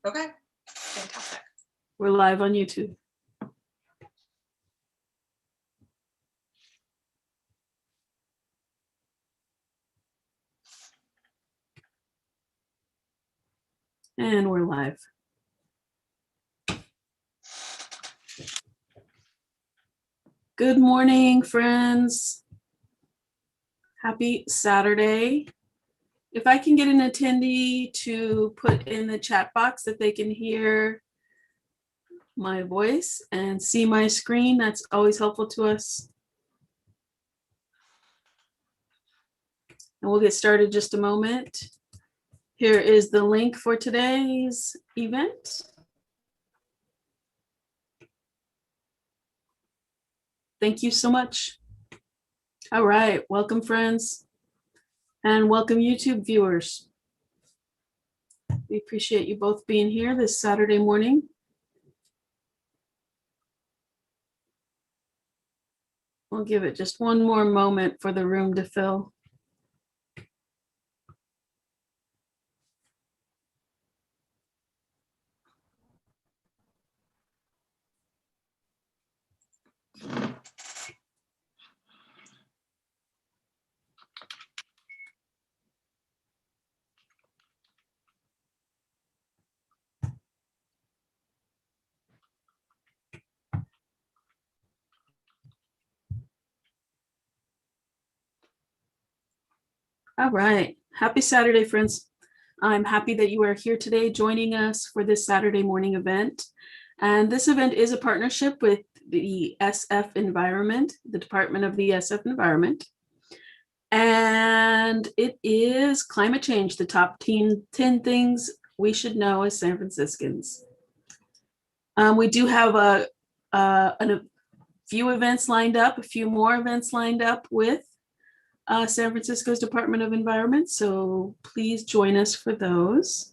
Okay, fantastic. We're live on YouTube. And we're live. Good morning, friends. Happy Saturday. If I can get an attendee to put in the chat box that they can hear my voice and see my screen, that's always helpful to us. And we'll get started just a moment. Here is the link for today's event. Thank you so much. All right, welcome friends, and welcome YouTube viewers. We appreciate you both being here this Saturday morning. We'll give it just one more moment for the room to fill. All right, happy Saturday, friends. I'm happy that you are here today joining us for this Saturday morning event. And this event is a partnership with the SF Environment, the Department of the SF Environment. And it is climate change, the top 10 things we should know as San Franciscans. We do have a few events lined up, a few more events lined up with San Francisco's Department of Environment, so please join us for those.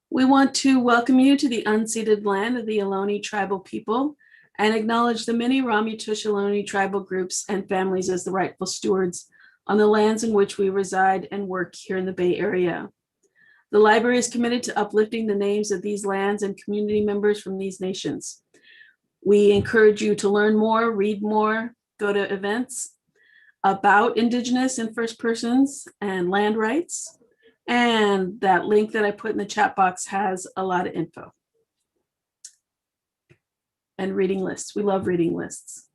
We want to welcome you to the unceded land of the Ohlone tribal people and acknowledge the many Ramaytush Ohlone tribal groups and families as the rightful stewards on the lands in which we reside and work here in the Bay Area. The library is committed to uplifting the names of these lands and community members from these nations. We encourage you to learn more, read more, go to events about Indigenous and First Persons and land rights. And that link that I put in the chat box has a lot of info. And reading lists. We love reading lists.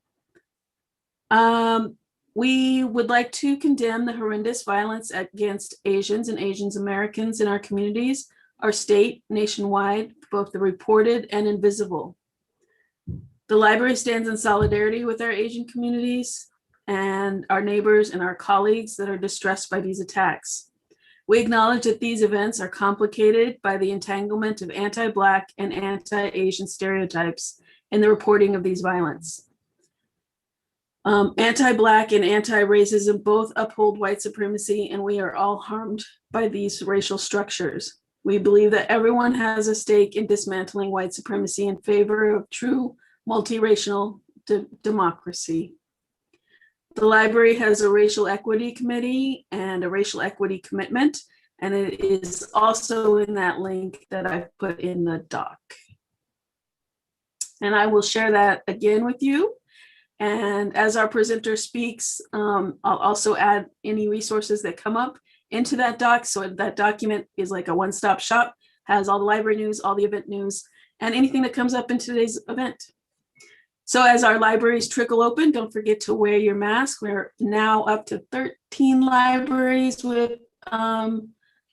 We would like to condemn the horrendous violence against Asians and Asian Americans in our communities, our state, nationwide, both the reported and invisible. The library stands in solidarity with our Asian communities and our neighbors and our colleagues that are distressed by these attacks. We acknowledge that these events are complicated by the entanglement of anti-Black and anti-Asian stereotypes in the reporting of these violence. Anti-Black and anti-racism both uphold white supremacy, and we are all harmed by these racial structures. We believe that everyone has a stake in dismantling white supremacy in favor of true multiracial democracy. The library has a racial equity committee and a racial equity commitment, and it is also in that link that I've put in the doc. And I will share that again with you. And as our presenter speaks, I'll also add any resources that come up into that doc. So that document is like a one-stop shop, has all the library news, all the event news, and anything that comes up in today's event. So as our libraries trickle open, don't forget to wear your mask. We're now up to 13 libraries with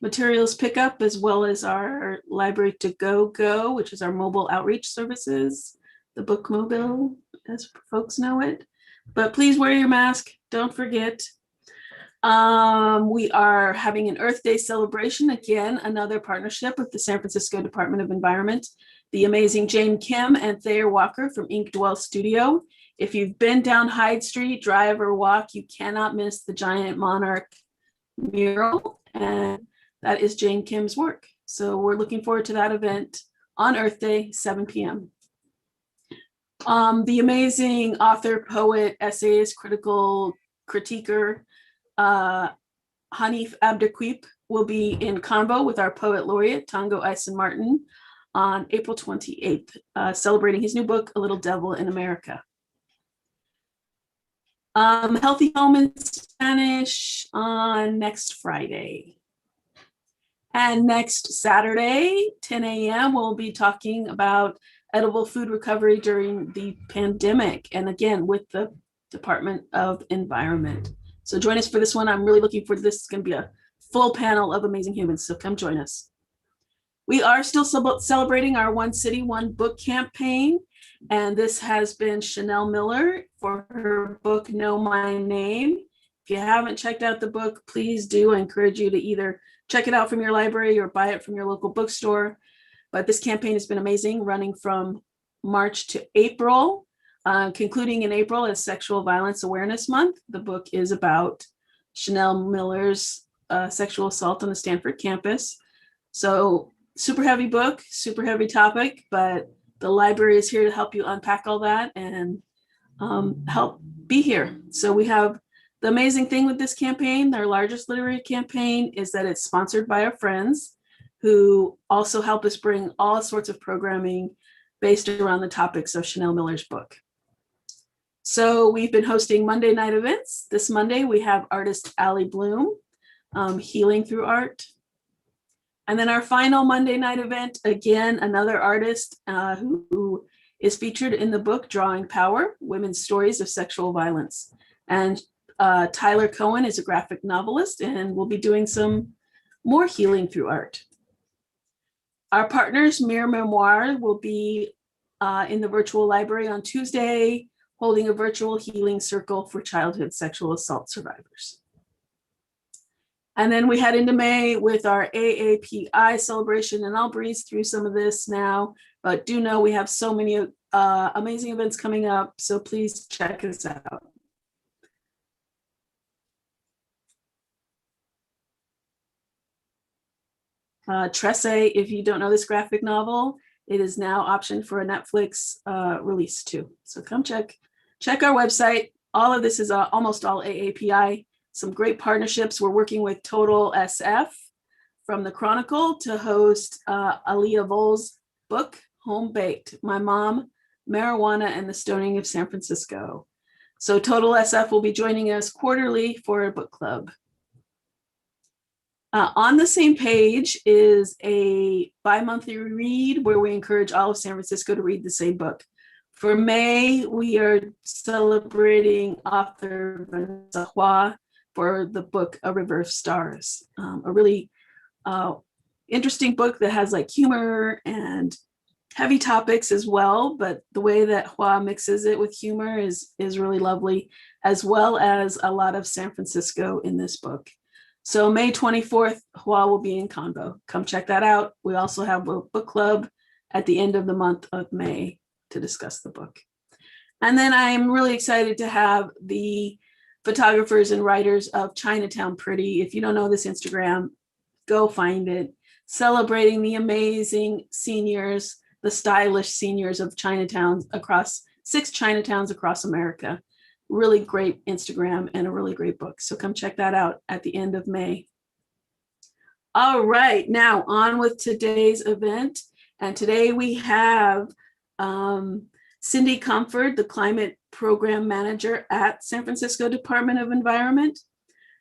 materials pickup, as well as our library to go, which is our mobile outreach services, the book mobile, as folks know it. But please wear your mask, don't forget. We are having an Earth Day celebration, again, another partnership with the San Francisco Department of Environment. The amazing Jane Kim and Thayer Walker from Ink Dwell Studio. If you've been down Hyde Street, drive or walk, you cannot miss the giant monarch mural, and that is Jane Kim's work. So we're looking forward to that event on Earth Day, 7 p.m. The amazing author, poet, essayist, critical critiquer, Hanif Abderquip will be in convo with our poet laureate, Tango Eisen Martin, on April 28th, celebrating his new book, A Little Devil in America. Healthy Home in Spanish on next Friday. And next Saturday, 10 a.m., we'll be talking about edible food recovery during the pandemic. And again, with the Department of Environment. So join us for this one. I'm really looking forward to this. It's going to be a full panel of amazing humans. So come join us. We are still celebrating our One City, One Book campaign. And this has been Chanel Miller for her book, Know My Name. If you haven't checked out the book, please do. I encourage you to either check it out from your library or buy it from your local bookstore. But this campaign has been amazing, running from March to April. Concluding in April as Sexual Violence Awareness Month. The book is about Chanel Miller's sexual assault on the Stanford campus. So super heavy book, super heavy topic, but the library is here to help you unpack all that and help be here. So we have the amazing thing with this campaign, our largest literary campaign, is that it's sponsored by our friends who also help us bring all sorts of programming based around the topics of Chanel Miller's book. So we've been hosting Monday night events. This Monday, we have artist Allie Bloom, Healing Through Art. And then our final Monday night event, again, another artist who is featured in the book, Drawing Power, Women's Stories of Sexual Violence. And Tyler Cohen is a graphic novelist and will be doing some more healing through art. Our partners, Mere Memoir, will be in the virtual library on Tuesday, holding a virtual healing circle for childhood sexual assault survivors. And then we head into May with our AAPI celebration, and I'll breeze through some of this now, but do know we have so many amazing events coming up, so please check us out. Tresse, if you don't know this graphic novel, it is now optioned for a Netflix release too. So come check our website. All of this is almost all AAPI. Some great partnerships. We're working with Total SF from the Chronicle to host Aaliyah Vol's book, Home Baked, My Mom, Marijuana, and the Stoning of San Francisco. So Total SF will be joining us quarterly for a book club. On the same page is a bi-monthly read where we encourage all of San Francisco to read the same book. For May, we are celebrating author Vanessa Hua for the book A River of Stars, a really interesting book that has like humor and heavy topics as well, but the way that Hua mixes it with humor is really lovely, as well as a lot of San Francisco in this book. So May 24th, Hua will be in Convo. Come check that out. We also have a book club at the end of the month of May to discuss the book. And then I'm really excited to have the photographers and writers of Chinatown Pretty. If you don't know this Instagram, go find it. Celebrating the amazing seniors, the stylish seniors of Chinatowns across 6 Chinatowns across America. Really great Instagram and a really great book. So come check that out at the end of May. All right, now on with today's event. And today we have Cyndy Comerford, the Climate Program Manager at San Francisco Department of Environment.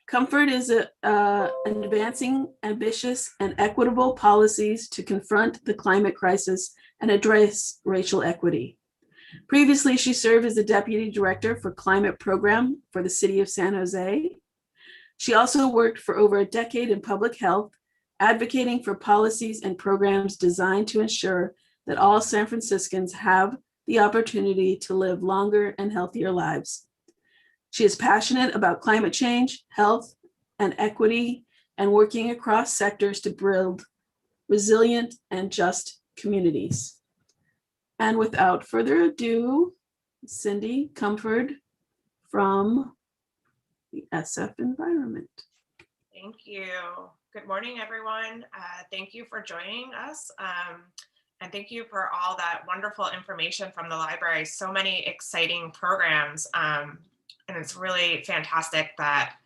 Comerford is advancing ambitious and equitable policies to confront the climate crisis and address racial equity. Previously, she served as the Deputy Director for Climate Program for the City of San Jose. She also worked for over a decade in public health, advocating for policies and programs designed to ensure that all San Franciscans have the opportunity to live longer and healthier lives. She is passionate about climate change, health, and equity, and working across sectors to build resilient and just communities. And without further ado, Cyndy Comerford from the SF Environment. Thank you. Good morning, everyone. Thank you for joining us. And thank you for all that wonderful information from the library. So many exciting programs. And it's really fantastic that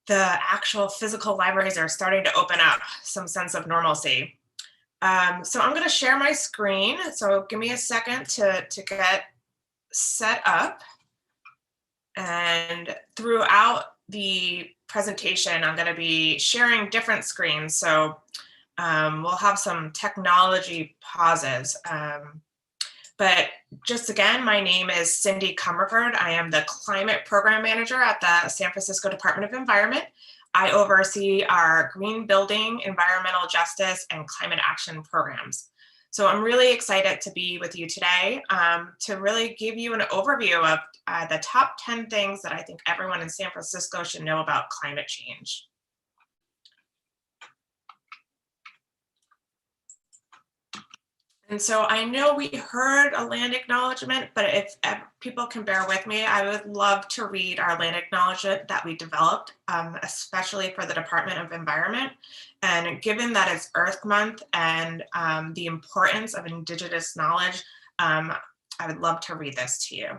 the actual physical libraries are starting to open up some sense of normalcy. So I'm going to share my screen. So give me a second to get set up. And throughout the presentation, I'm going to be sharing different screens. So we'll have some technology pauses. But just again, my name is Cyndy Comerford. I am the Climate Program Manager at the San Francisco Department of Environment. I oversee our green building, environmental justice, and climate action programs. So I'm really excited to be with you today to really give you an overview of the top 10 things that I think everyone in San Francisco should know about climate change. And so I know we heard a land acknowledgement, but if people can bear with me, I would love to read our land acknowledgement that we developed, especially for the Department of Environment. And given that it's Earth Month and the importance of Indigenous knowledge, I would love to read this to you.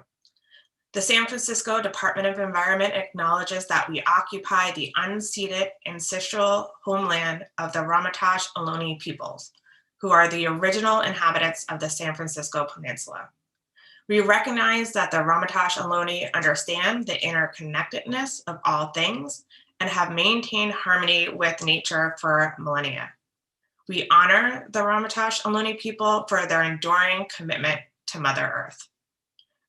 The San Francisco Department of Environment acknowledges that we occupy the unceded ancestral homeland of the Ramaytush Ohlone peoples, who are the original inhabitants of the San Francisco Peninsula. We recognize that the Ramaytush Ohlone understand the interconnectedness of all things and have maintained harmony with nature for millennia. We honor the Ramaytush Ohlone people for their enduring commitment to Mother Earth.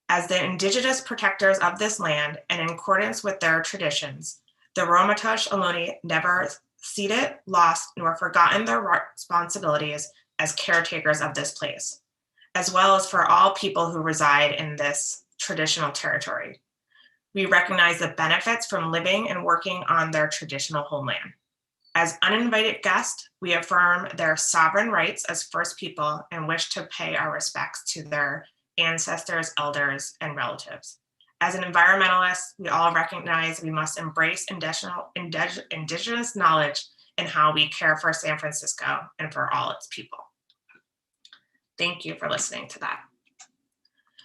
As the indigenous protectors of this land and in accordance with their traditions, the Ramaytush Ohlone never ceded, lost, nor forgotten their responsibilities as caretakers of this place, as well as for all people who reside in this traditional territory. We recognize the benefits from living and working on their traditional homeland. As uninvited guests, we affirm their sovereign rights as First People and wish to pay our respects to their ancestors, elders, and relatives. As an environmentalist, we all recognize we must embrace indigenous knowledge in how we care for San Francisco and for all its people. Thank you for listening to that.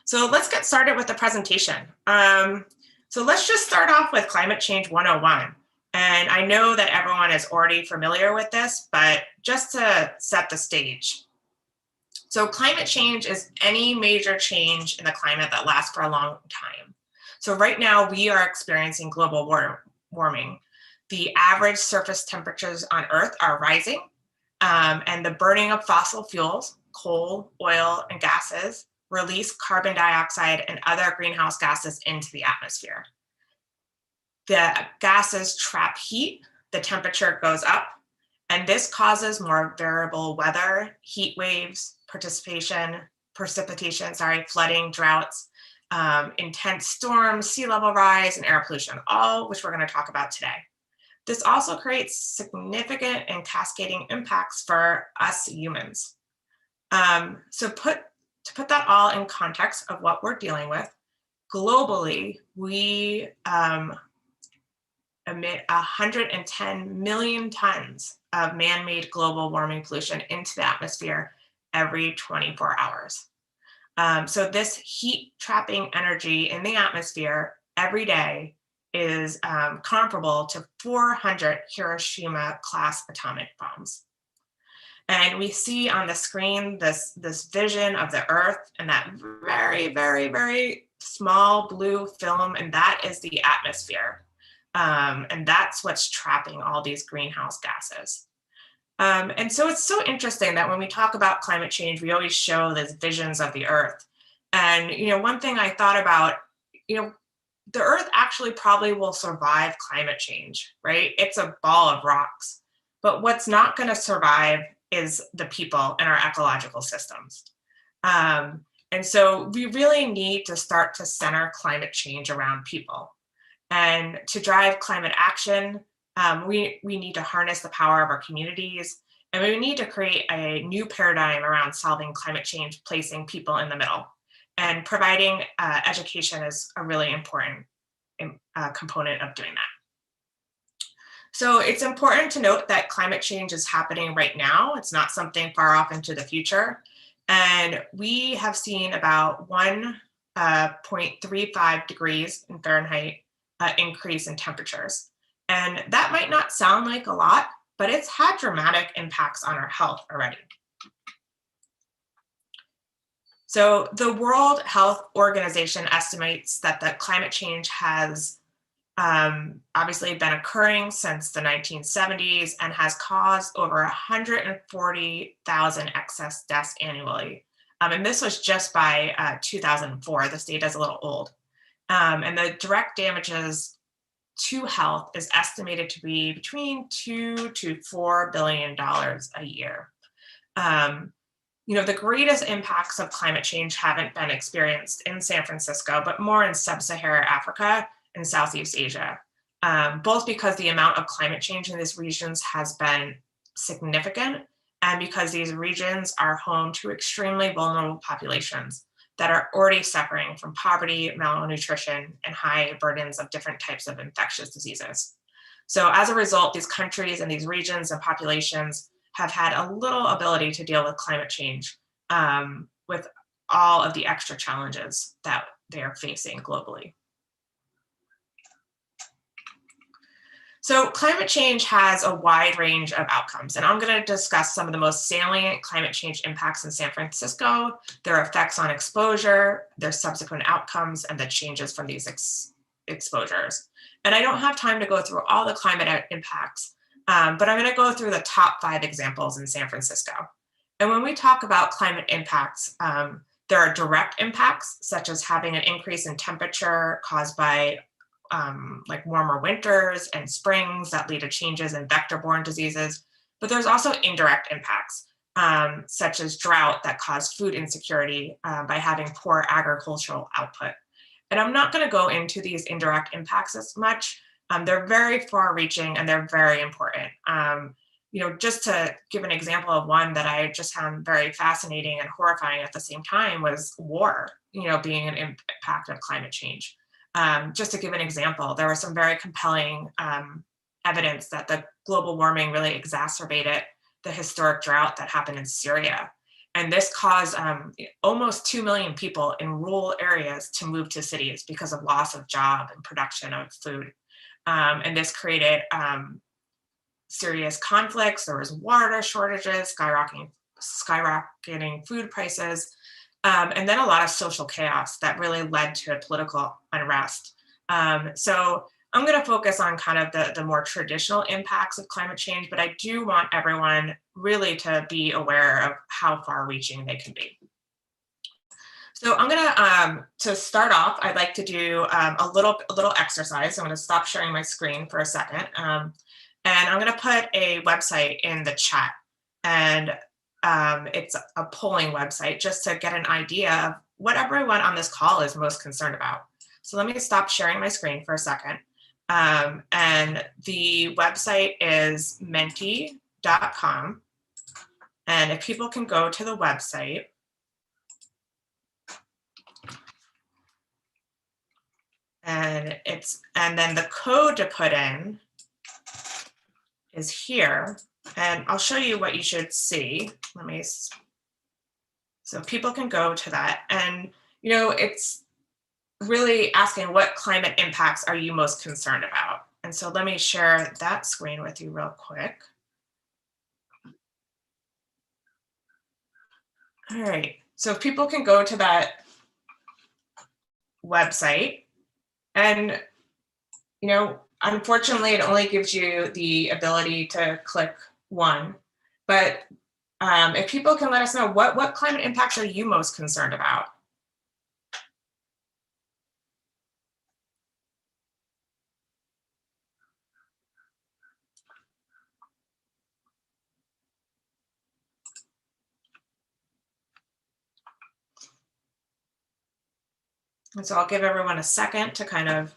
So let's get started with the presentation. So let's just start off with Climate Change 101. And I know that everyone is already familiar with this, but just to set the stage. So climate change is any major change in the climate that lasts for a long time. So right now we are experiencing global warming. The average surface temperatures on Earth are rising, and the burning of fossil fuels, coal, oil, and gases release carbon dioxide and other greenhouse gases into the atmosphere. The gases trap heat, the temperature goes up, and this causes more variable weather, heat waves, precipitation, flooding, droughts, intense storms, sea level rise, and air pollution, all which we're going to talk about today. This also creates significant and cascading impacts for us humans. So to put that all in context of what we're dealing with, globally, we emit 110 million tons of man-made global warming pollution into the atmosphere every 24 hours. So this heat trapping energy in the atmosphere every day is comparable to 400 Hiroshima class atomic bombs. And we see on the screen this vision of the Earth and that very, very, very small blue film, and that is the atmosphere. And that's what's trapping all these greenhouse gases. And so it's so interesting that when we talk about climate change, we always show these visions of the Earth. And, one thing I thought about, the Earth actually probably will survive climate change, right? It's a ball of rocks. But what's not going to survive is the people and our ecological systems. And so we really need to start to center climate change around people. And to drive climate action, we need to harness the power of our communities, and we need to create a new paradigm around solving climate change, placing people in the middle. And providing education is a really important component of doing that. So it's important to note that climate change is happening right now. It's not something far off into the future. And we have seen about 1.35 degrees in Fahrenheit increase in temperatures. And that might not sound like a lot, but it's had dramatic impacts on our health already. So the World Health Organization estimates that the climate change has obviously been occurring since the 1970s and has caused over 140,000 excess deaths annually. And this was just by 2004. This data is a little old. And the direct damages to health is estimated to be between $2 to $4 billion a year. The greatest impacts of climate change haven't been experienced in San Francisco, but more in sub-Saharan Africa and Southeast Asia, both because the amount of climate change in these regions has been significant and because these regions are home to extremely vulnerable populations that are already suffering from poverty, malnutrition, and high burdens of different types of infectious diseases. So as a result, these countries and these regions and populations have had a little ability to deal with climate change with all of the extra challenges that they are facing globally. So climate change has a wide range of outcomes, and I'm going to discuss some of the most salient climate change impacts in San Francisco, their effects on exposure, their subsequent outcomes, and the changes from these exposures. And I don't have time to go through all the climate impacts, but I'm going to go through the top 5 examples in San Francisco. And when we talk about climate impacts, there are direct impacts, such as having an increase in temperature caused by like warmer winters and springs that lead to changes in vector-borne diseases. But there's also indirect impacts, such as drought that cause food insecurity by having poor agricultural output. And I'm not going to go into these indirect impacts as much. They're very far-reaching and they're very important. Just to give an example of one that I just found very fascinating and horrifying at the same time was war, being an impact of climate change. Just to give an example, there was some very compelling evidence that the global warming really exacerbated the historic drought that happened in Syria. And this caused almost 2 million people in rural areas to move to cities because of loss of job and production of food. And this created serious conflicts. There was water shortages, skyrocketing food prices, and then a lot of social chaos that really led to political unrest. So I'm going to focus on kind of the more traditional impacts of climate change, but I do want everyone really to be aware of how far-reaching they can be. So I'm going to start off, I'd like to do a little exercise. I'm going to stop sharing my screen for a second. And I'm going to put a website in the chat. And it's a polling website just to get an idea of what everyone on this call is most concerned about. So let me stop sharing my screen for a second. And the website is menti.com. And if people can go to the website, and then the code to put in is here. And I'll show you what you should see. So people can go to that. And, it's really asking what climate impacts are you most concerned about? And so let me share that screen with you real quick. All right, so if people can go to that website, and, unfortunately, it only gives you the ability to click one, but if people can let us know what climate impacts are you most concerned about? And so I'll give everyone a second to kind of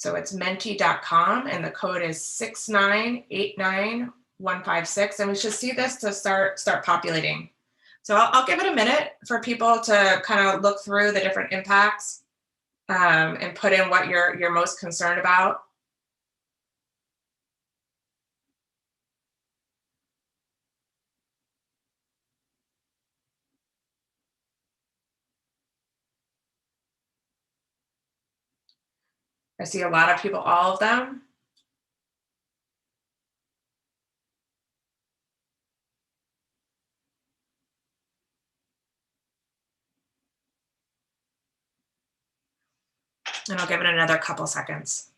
So it's menti.com and the code is 6989156. And we should see this to start populating. So I'll give it a minute for people to kind of look through the different impacts and put in what you're most concerned about. I see a lot of people, all of them. And I'll give it another couple seconds.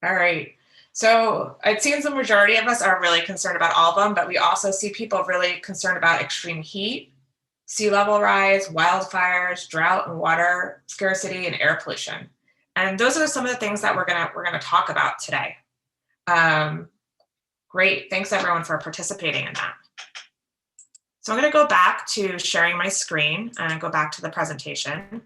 All right. So it seems the majority of us are really concerned about all of them, but we also see people really concerned about extreme heat, sea level rise, wildfires, drought and water scarcity, and air pollution. And those are some of the things that we're gonna talk about today. Um, Great. Thanks everyone for participating in that. So I'm going to go back to sharing my screen and go back to the presentation.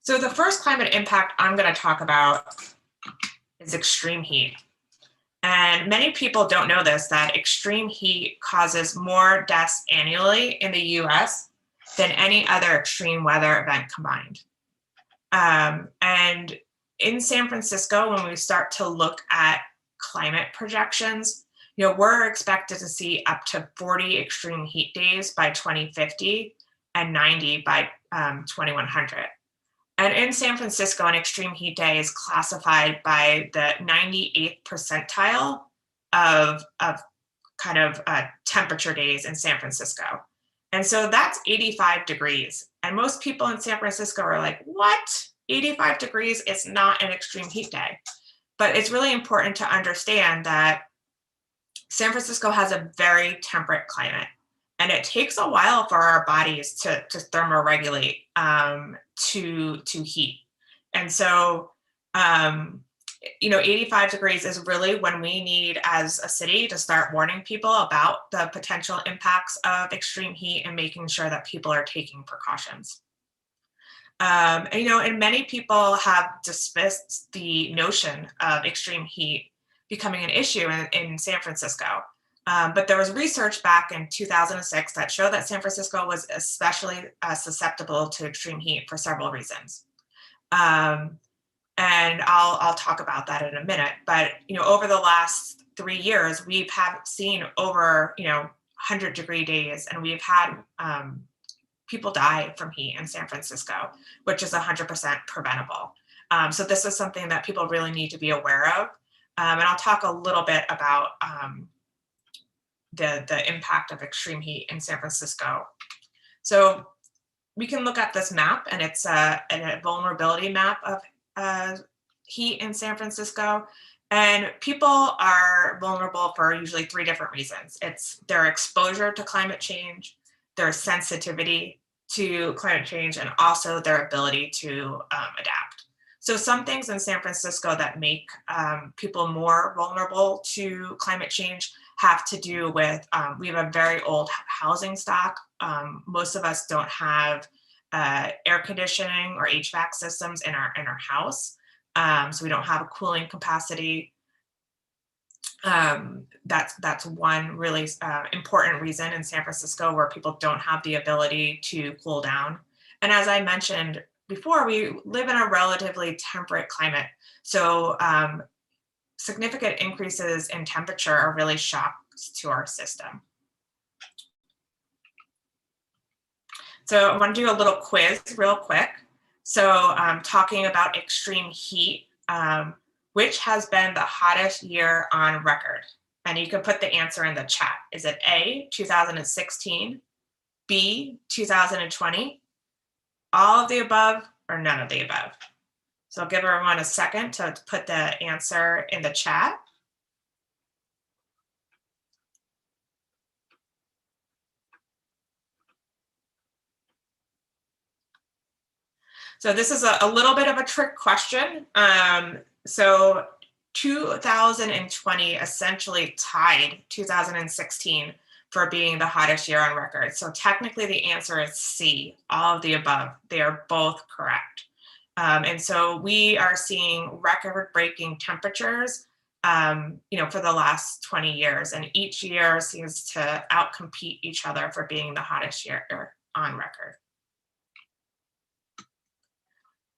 So the first climate impact I'm going to talk about is extreme heat. And many people don't know this, that extreme heat causes more deaths annually in the US than any other extreme weather event combined. And in San Francisco, when we start to look at climate projections, we're expected to see up to 40 extreme heat days by 2050 and 90 by 2100. And in San Francisco, an extreme heat day is classified by the 98th percentile of kind of temperature days in San Francisco. And so that's 85 degrees. And most people in San Francisco are like, what? 85 degrees is not an extreme heat day. But it's really important to understand that San Francisco has a very temperate climate. And it takes a while for our bodies to thermoregulate to heat. And so, 85 degrees is really when we need, as a city, to start warning people about the potential impacts of extreme heat and making sure that people are taking precautions. And many people have dismissed the notion of extreme heat becoming an issue in San Francisco. But there was research back in 2006 that showed that San Francisco was especially susceptible to extreme heat for several reasons. And I'll talk about that in a minute. But over the last 3 years, we've seen over 100-degree days, and we've had people die from heat in San Francisco, which is 100% preventable. So this is something that people really need to be aware of. And I'll talk a little bit about the impact of extreme heat in San Francisco. So we can look at this map, and it's a vulnerability map of heat in San Francisco. And people are vulnerable for usually 3 different reasons. It's their exposure to climate change, their sensitivity to climate change, and also their ability to adapt. So some things in San Francisco that make people more vulnerable to climate change have to do with, we have a very old housing stock. Most of us don't have air conditioning or HVAC systems in our house. So we don't have a cooling capacity. That's one really important reason in San Francisco where people don't have the ability to cool down. And as I mentioned before, we live in a relatively temperate climate. So significant increases in temperature are really shocks to our system. So I want to do a little quiz real quick. So talking about extreme heat, which has been the hottest year on record? And you can put the answer in the chat. Is it A, 2016, B, 2020, all of the above, or none of the above? So I'll give everyone a second to put the answer in the chat. So this is a little bit of a trick question. So 2020 essentially tied 2016 for being the hottest year on record. So technically the answer is C, all of the above. They are both correct. And so we are seeing record-breaking temperatures, for the last 20 years, and each year seems to outcompete each other for being the hottest year on record.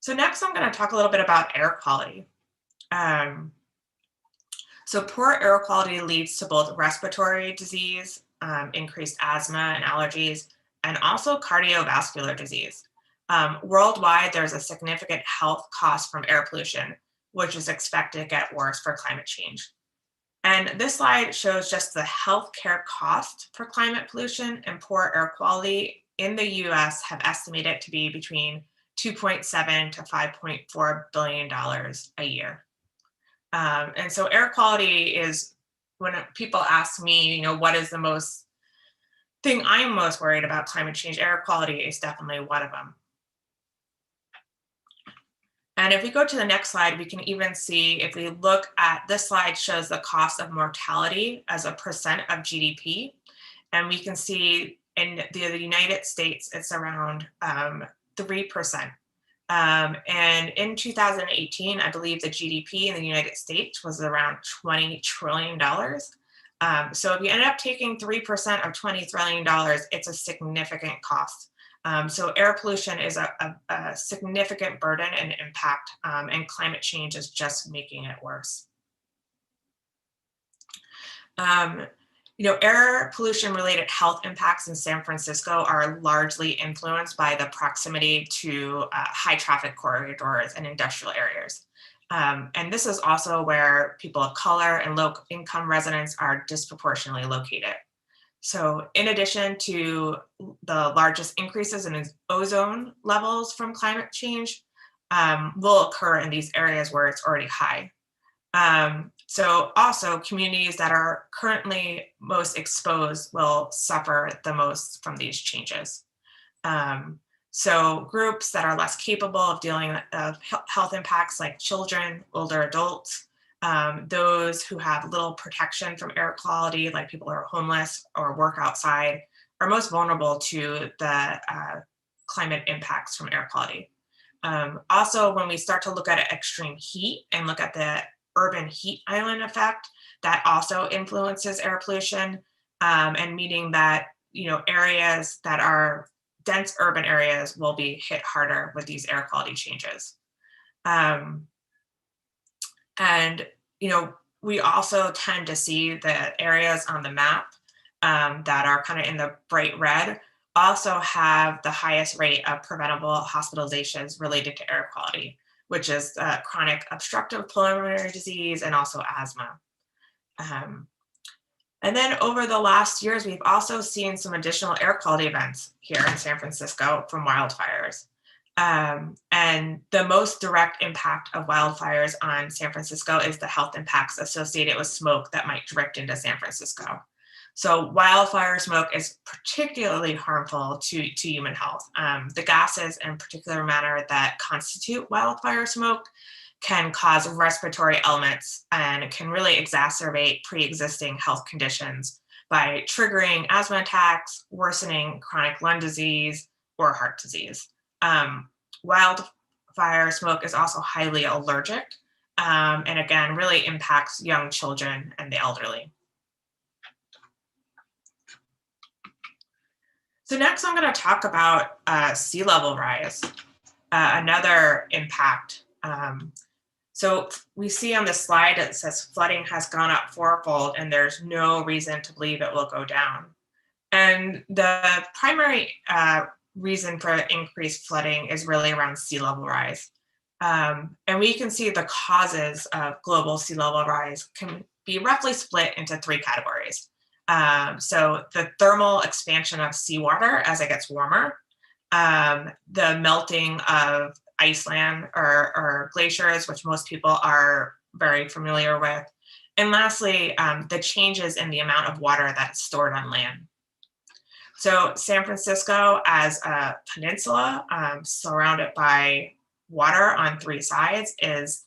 So next I'm going to talk a little bit about air quality. So poor air quality leads to both respiratory disease, increased asthma and allergies, and also cardiovascular disease. Worldwide, there's a significant health cost from air pollution, which is expected to get worse for climate change. And this slide shows just the healthcare cost for climate pollution and poor air quality in the US have estimated to be between 2.7 to $5.4 billion a year. And so air quality is, when people ask me, what is the most thing I'm most worried about climate change, air quality is definitely one of them. And if we go to the next slide, we can even see, if we look at this slide, shows the cost of mortality as a percent of GDP. And we can see in the United States, it's around 3%. And in 2018, I believe the GDP in the United States was around $20 trillion. So if you end up taking 3% of $20 trillion, it's a significant cost. So air pollution is a significant burden and impact, and climate change is just making it worse. Air pollution related health impacts in San Francisco are largely influenced by the proximity to high traffic corridors and industrial areas. And this is also where people of color and low income residents are disproportionately located. So in addition to the largest increases in ozone levels from climate change will occur in these areas where it's already high. So also communities that are currently most exposed will suffer the most from these changes. So groups that are less capable of dealing with health impacts like children, older adults, those who have little protection from air quality, like people who are homeless or work outside, are most vulnerable to the climate impacts from air quality. Also, when we start to look at extreme heat and look at the urban heat island effect, that also influences air pollution, and meaning that areas that are dense urban areas will be hit harder with these air quality changes. And we also tend to see the areas on the map that are kind of in the bright red also have the highest rate of preventable hospitalizations related to air quality, which is chronic obstructive pulmonary disease and also asthma. And then over the last years, we've also seen some additional air quality events here in San Francisco from wildfires. And the most direct impact of wildfires on San Francisco is the health impacts associated with smoke that might drift into San Francisco. So wildfire smoke is particularly harmful to human health. The gases in particular matter that constitute wildfire smoke can cause respiratory ailments and can really exacerbate pre-existing health conditions by triggering asthma attacks, worsening chronic lung disease, or heart disease. Wildfire smoke is also highly allergic, and again, really impacts young children and the elderly. So next I'm going to talk about sea level rise, another impact. So we see on the slide it says flooding has gone up fourfold and there's no reason to believe it will go down. And the primary reason for increased flooding is really around sea level rise. And we can see the causes of global sea level rise can be roughly split into three categories. So the thermal expansion of seawater as it gets warmer, the melting of Iceland or glaciers, which most people are very familiar with, and lastly, the changes in the amount of water that is stored on land. So San Francisco as a peninsula surrounded by water on three sides is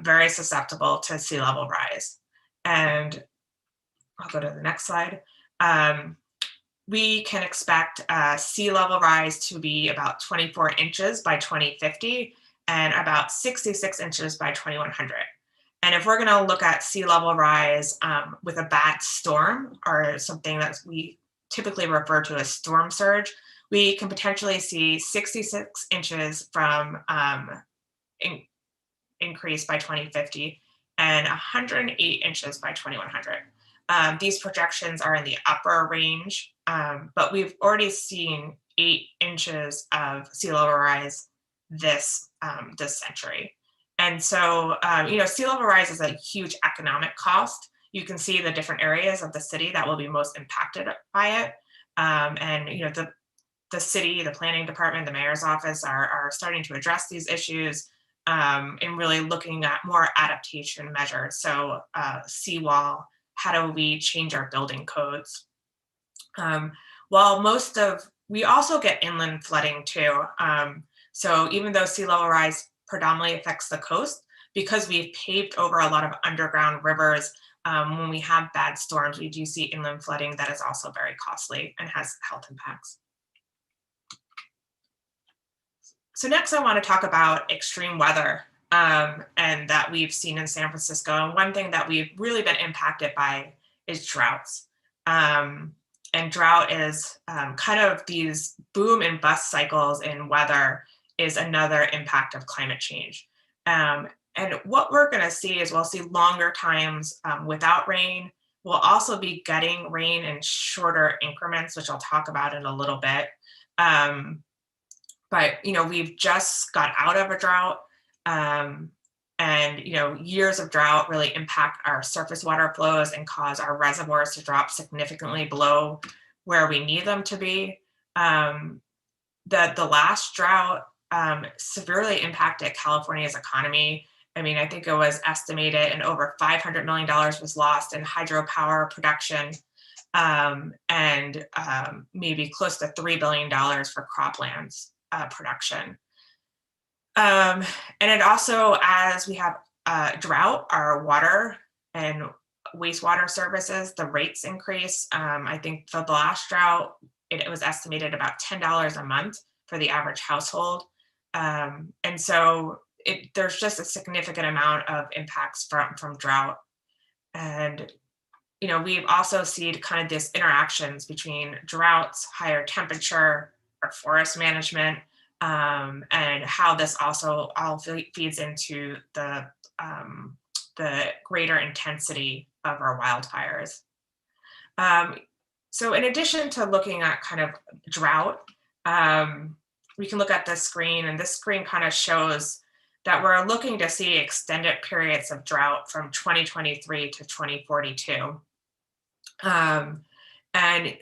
very susceptible to sea level rise. And I'll go to the next slide. We can expect sea level rise to be about 24 inches by 2050 and about 66 inches by 2100. And if we're going to look at sea level rise with a bad storm or something that we typically refer to as storm surge, we can potentially see 66 inches from increase by 2050 and 108 inches by 2100. These projections are in the upper range, but we've already seen 8 inches of sea level rise this century. And so, sea level rise is a huge economic cost. You can see the different areas of the city that will be most impacted by it. The city, the planning department, the mayor's office are starting to address these issues and really looking at more adaptation measures. So seawall, how do we change our building codes? We also get inland flooding too. So even though sea level rise predominantly affects the coast, because we've paved over a lot of underground rivers, when we have bad storms, we do see inland flooding that is also very costly and has health impacts. So next I want to talk about extreme weather and that we've seen in San Francisco. And one thing that we've really been impacted by is droughts. And drought is kind of these boom and bust cycles in weather is another impact of climate change. And what we're going to see is we'll see longer times without rain. We'll also be getting rain in shorter increments, which I'll talk about in a little bit. But we've just got out of a drought, and years of drought really impact our surface water flows and cause our reservoirs to drop significantly below where we need them to be. The last drought severely impacted California's economy. I mean, I think it was estimated and over $500 million was lost in hydropower production, and maybe close to $3 billion for croplands production. And it also, as we have drought, our water and wastewater services, the rates increase. I think for the last drought, it was estimated about $10 a month for the average household. And so there's just a significant amount of impacts from drought. And we've also seen kind of this interactions between droughts, higher temperature, or forest management, and how this also all feeds into the greater intensity of our wildfires. So in addition to looking at kind of drought, we can look at this screen, and this screen kind of shows that we're looking to see extended periods of drought from 2023 to 2042. And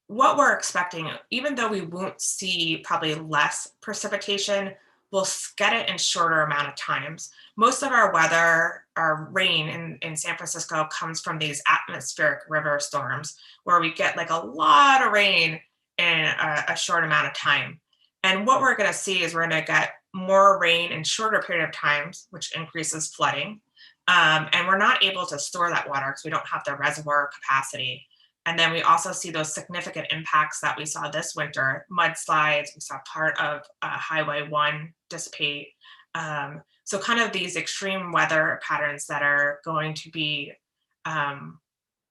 what we're expecting, even though we won't see probably less precipitation, we'll get it in shorter amount of times. Most of our weather, our rain in San Francisco comes from these atmospheric river storms where we get like a lot of rain in a short amount of time. And what we're going to see is we're going to get more rain in shorter period of times, which increases flooding. And we're not able to store that water because we don't have the reservoir capacity. And then we also see those significant impacts that we saw this winter, mudslides, we saw part of Highway 1 dissipate. So kind of these extreme weather patterns that are going to be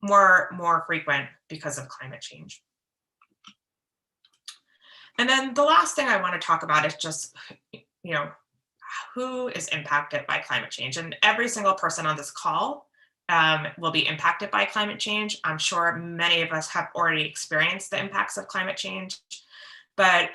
more frequent because of climate change. And then the last thing I want to talk about is just, who is impacted by climate change? And every single person on this call will be impacted by climate change. I'm sure many of us have already experienced the impacts of climate change, but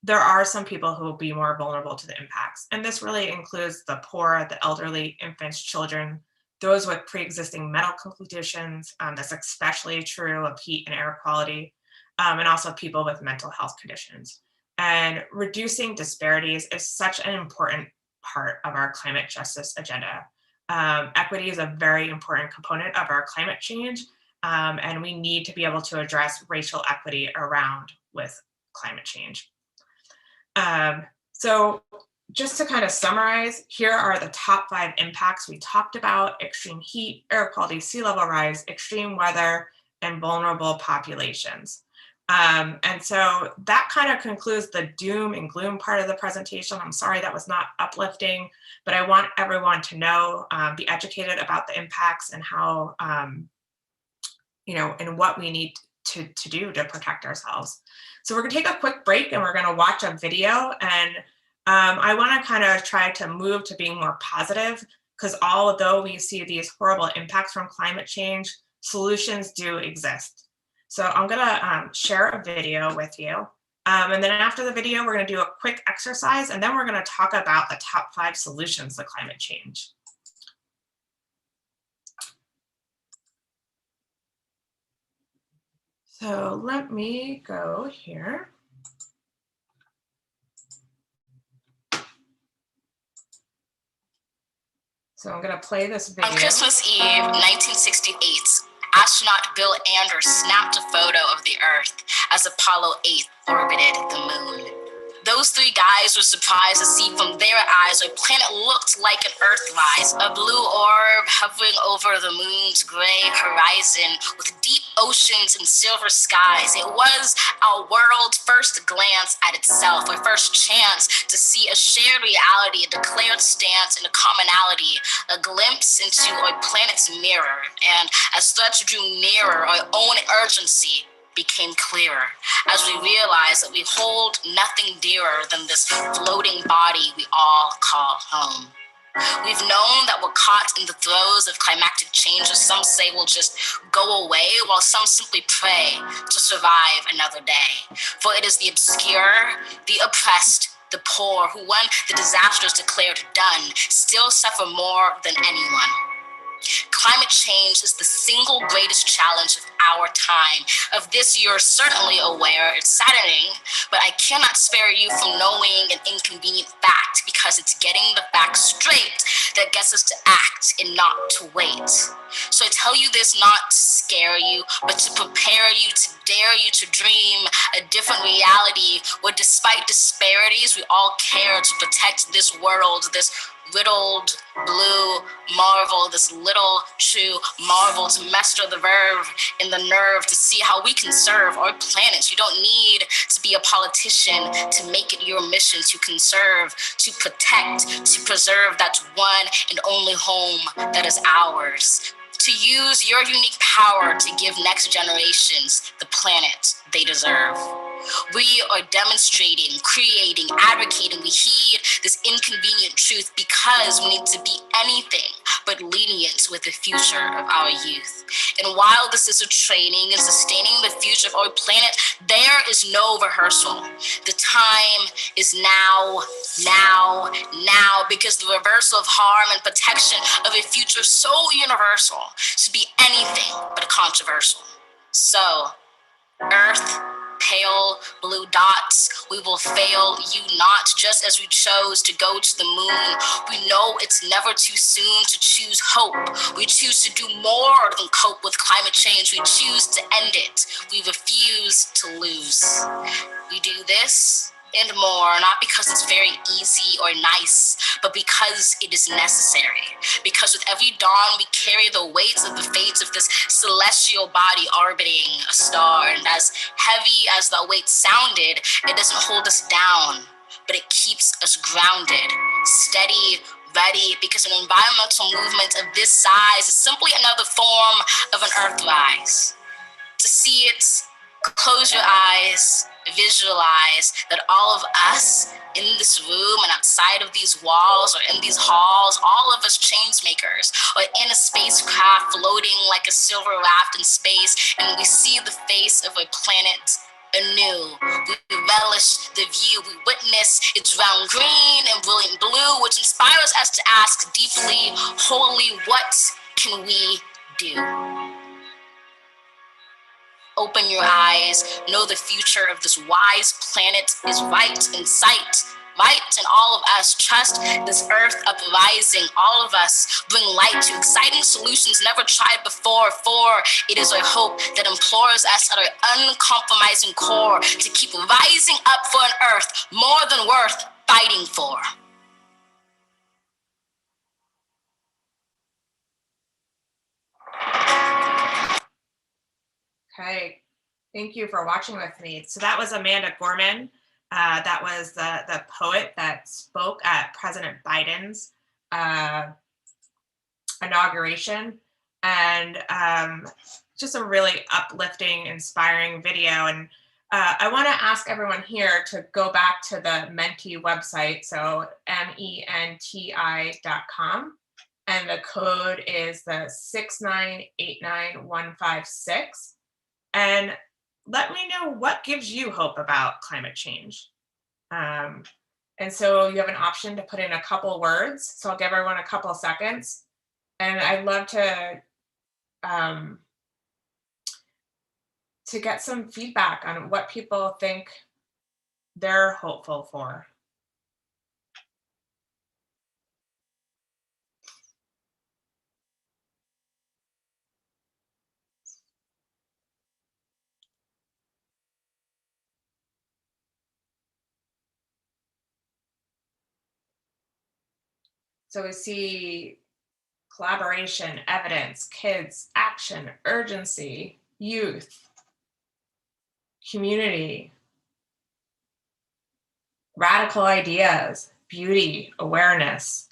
there are some people who will be more vulnerable to the impacts. And this really includes the poor, the elderly, infants, children, those with pre-existing medical conditions. That's especially true of heat and air quality, and also people with mental health conditions. And reducing disparities is such an important part of our climate justice agenda. Equity is a very important component of our climate change, and we need to be able to address racial equity around with climate change. So just to kind of summarize, here are the top 5 impacts we talked about: extreme heat, air quality, sea level rise, extreme weather, and vulnerable populations. And so that kind of concludes the doom and gloom part of the presentation. I'm sorry that was not uplifting, but I want everyone to know, be educated about the impacts and how, and what we need to do to protect ourselves. So we're gonna take a quick break and we're gonna watch a video, and I wanna kind of try to move to being more positive, because although we see these horrible impacts from climate change, solutions do exist. So I'm gonna share a video with you. And then after the video, we're gonna do a quick exercise, and then we're gonna talk about the top 5 solutions to climate change. So let me go here. So I'm gonna play this video. On Christmas Eve, 1968, astronaut Bill Anders snapped a photo of the Earth as Apollo 8 orbited the moon. Those three guys were surprised to see from their eyes a planet looked like an Earthrise, a blue orb hovering over the moon's gray horizon with deep oceans and silver skies. It was our world's first glance at itself, our first chance to see a shared reality, a declared stance, and a commonality, a glimpse into our planet's mirror. And as threats drew nearer, our own urgency became clearer as we realized that we hold nothing dearer than this floating body we all call home. We've known that we're caught in the throes of climatic change, or some say will just go away, while some simply pray to survive another day. For it is the obscure, the oppressed, the poor who, when the disaster is declared done, still suffer more than anyone. Climate change is the single greatest challenge of our time. Of this, you're certainly aware. It's saddening, but I cannot spare you from knowing an inconvenient fact, because it's getting the facts straight that gets us to act and not to wait. So I tell you this not to scare you, but to prepare you, to dare you to dream a different reality where, despite disparities, we all care to protect this world, this riddled blue marvel, this little true marvel, to master the verve and the nerve to see how we can serve our planet. You don't need to be a politician to make it your mission to conserve, to protect, to preserve that one and only home that is ours. To use your unique power to give next generations the planet they deserve. We are demonstrating, creating, advocating. We heed this inconvenient truth because we need to be anything but lenient with the future of our youth. And while this is a training in sustaining the future of our planet, there is no rehearsal. The time is now, because the reversal of harm and protection of a future so universal should be anything but controversial. So, Earth, pale blue dots, we will fail you not, just as we chose to go to the moon. We know it's never too soon to choose hope. We choose to do more than cope with climate change. We choose to end it. We refuse to lose. We do this and more, not because it's very easy or nice, but because it is necessary. Because with every dawn, we carry the weights of the fates of this celestial body orbiting a star. And as heavy as that weight sounded, it doesn't hold us down, but it keeps us grounded, steady, ready, because an environmental movement of this size is simply another form of an Earthrise. To see it, close your eyes, visualize that all of us in this room and outside of these walls or in these halls, all of us change makers, or in a spacecraft floating like a silver raft in space, and we see the face of a planet anew. We relish the view, we witness its round green and brilliant blue, which inspires us to ask deeply, wholly, what can we do? Open your eyes, know the future of this wise planet is right in sight. Right, and all of us trust this earth uprising. All of us bring light to exciting solutions never tried before. For it is our hope that implores us at our uncompromising core to keep rising up for an earth more than worth fighting for. Okay, thank you for watching with me. So that was Amanda Gorman. That was the poet that spoke at President Biden's inauguration, and just a really uplifting, inspiring video. And I want to ask everyone here to go back to the Menti website, so menti.com, and the code is the 6989156. And let me know what gives you hope about climate change. And so you have an option to put in a couple words. So I'll give everyone a couple of seconds. And I'd love to get some feedback on what people think they're hopeful for. So we see collaboration, evidence, kids, action, urgency, youth, community, radical ideas, beauty, awareness,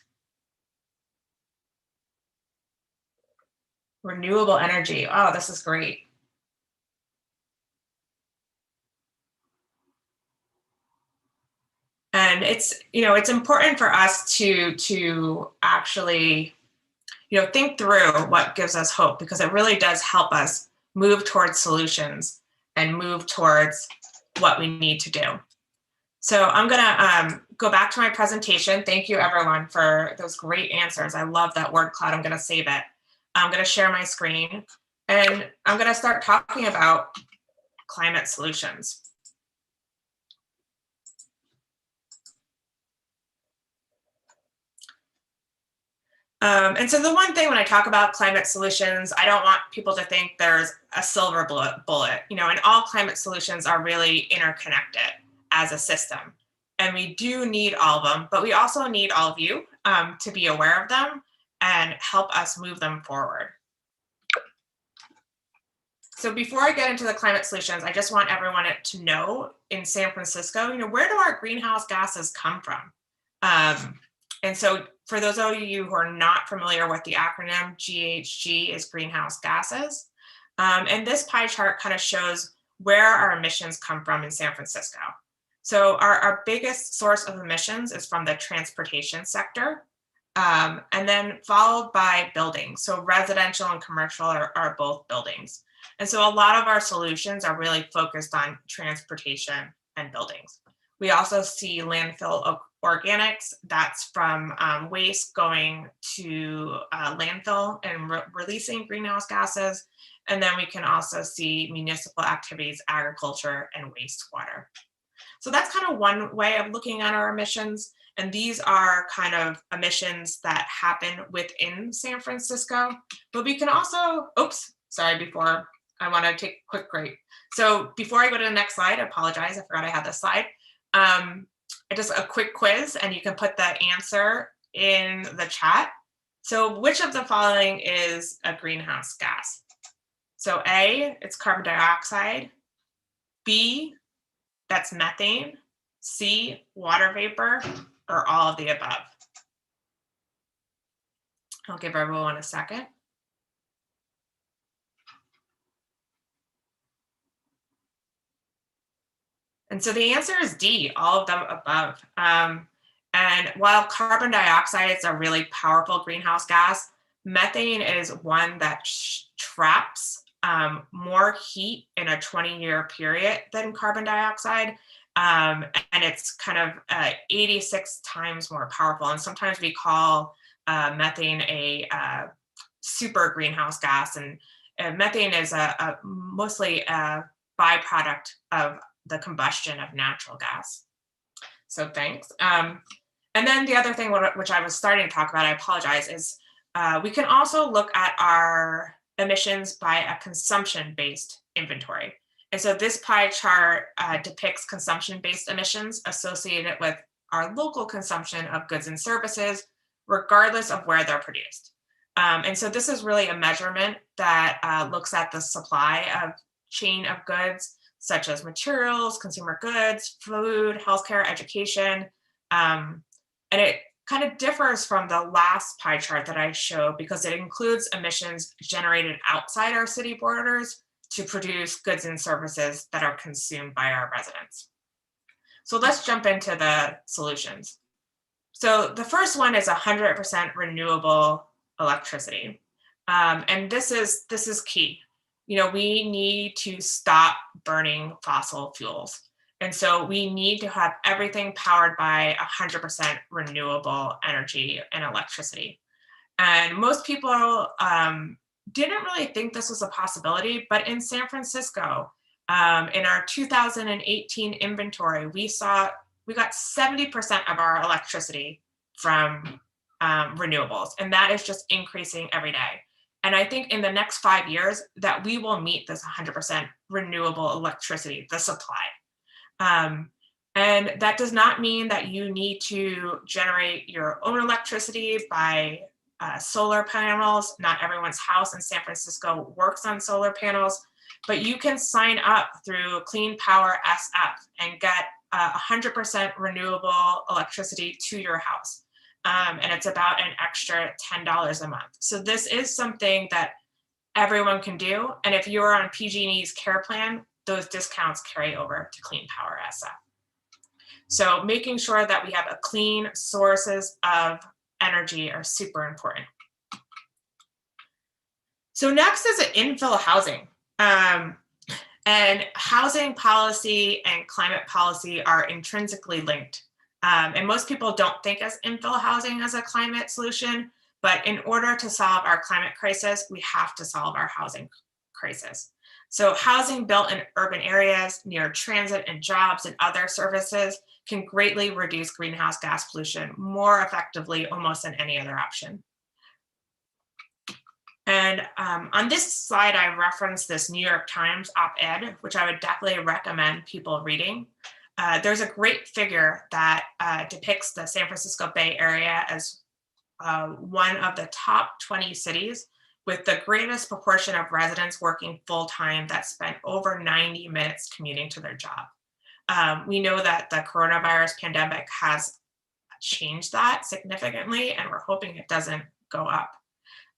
renewable energy. Oh, this is great. And it's, it's important for us to actually, think through what gives us hope, because it really does help us move towards solutions and move towards what we need to do. So I'm gonna go back to my presentation. Thank you everyone for those great answers. I love that word cloud. I'm gonna save it. I'm gonna share my screen and I'm gonna start talking about climate solutions. And so the one thing when I talk about climate solutions, I don't want people to think there's a silver bullet, and all climate solutions are really interconnected as a system. And we do need all of them, but we also need all of you to be aware of them and help us move them forward. So before I get into the climate solutions, I just want everyone to know in San Francisco, where do our greenhouse gases come from? And so for those of you who are not familiar with the acronym, GHG is greenhouse gases. And this pie chart kind of shows where our emissions come from in San Francisco. So our biggest source of emissions is from the transportation sector, and then followed by buildings. So residential and commercial are both buildings. And so a lot of our solutions are really focused on transportation and buildings. We also see landfill organics, that's from waste going to landfill and releasing greenhouse gases. And then we can also see municipal activities, agriculture, and wastewater. So that's kind of one way of looking at our emissions. And these are kind of emissions that happen within San Francisco. But we can also, before I want to take a quick break. So before I go to the next slide, I apologize, I forgot I had this slide. Just a quick quiz, and you can put the answer in the chat. So which of the following is a greenhouse gas? So A, it's carbon dioxide. B, that's methane. C, water vapor, or all of the above. I'll give everyone a second. And so the answer is D, all of them above. And while carbon dioxide is a really powerful greenhouse gas, methane is one that traps more heat in a 20-year period than carbon dioxide. And it's kind of 86 times more powerful. And sometimes we call methane a super greenhouse gas. And methane is mostly a byproduct of the combustion of natural gas. So thanks. And then the other thing which I was starting to talk about, I apologize, is we can also look at our emissions by a consumption-based inventory. And so this pie chart depicts consumption-based emissions associated with our local consumption of goods and services, regardless of where they're produced. And so this is really a measurement that looks at the supply of chain of goods, such as materials, consumer goods, food, healthcare, education. And it kind of differs from the last pie chart that I showed because it includes emissions generated outside our city borders, to produce goods and services that are consumed by our residents. So let's jump into the solutions. So the first one is 100% renewable electricity. And this is key. We need to stop burning fossil fuels. And so we need to have everything powered by 100% renewable energy and electricity. And most people didn't really think this was a possibility, but in San Francisco, in our 2018 inventory, we got 70% of our electricity from renewables, and that is just increasing every day. And I think in the next 5 years that we will meet this 100% renewable electricity, the supply. And that does not mean that you need to generate your own electricity by solar panels. Not everyone's house in San Francisco works on solar panels, but you can sign up through Clean Power SF and get 100% renewable electricity to your house. And it's about an extra $10 a month. So this is something that everyone can do. And if you're on PG&E's care plan, those discounts carry over to Clean Power SF. So making sure that we have a clean sources of energy are super important. So next is infill housing. And housing policy and climate policy are intrinsically linked. And most people don't think as infill housing as a climate solution, but in order to solve our climate crisis, we have to solve our housing crisis. So housing built in urban areas near transit and jobs and other services can greatly reduce greenhouse gas pollution more effectively almost than any other option. And on this slide, I referenced this New York Times op-ed, which I would definitely recommend people reading. There's a great figure that depicts the San Francisco Bay Area as one of the top 20 cities with the greatest proportion of residents working full-time that spent over 90 minutes commuting to their job. We know that the coronavirus pandemic has changed that significantly, and we're hoping it doesn't go up.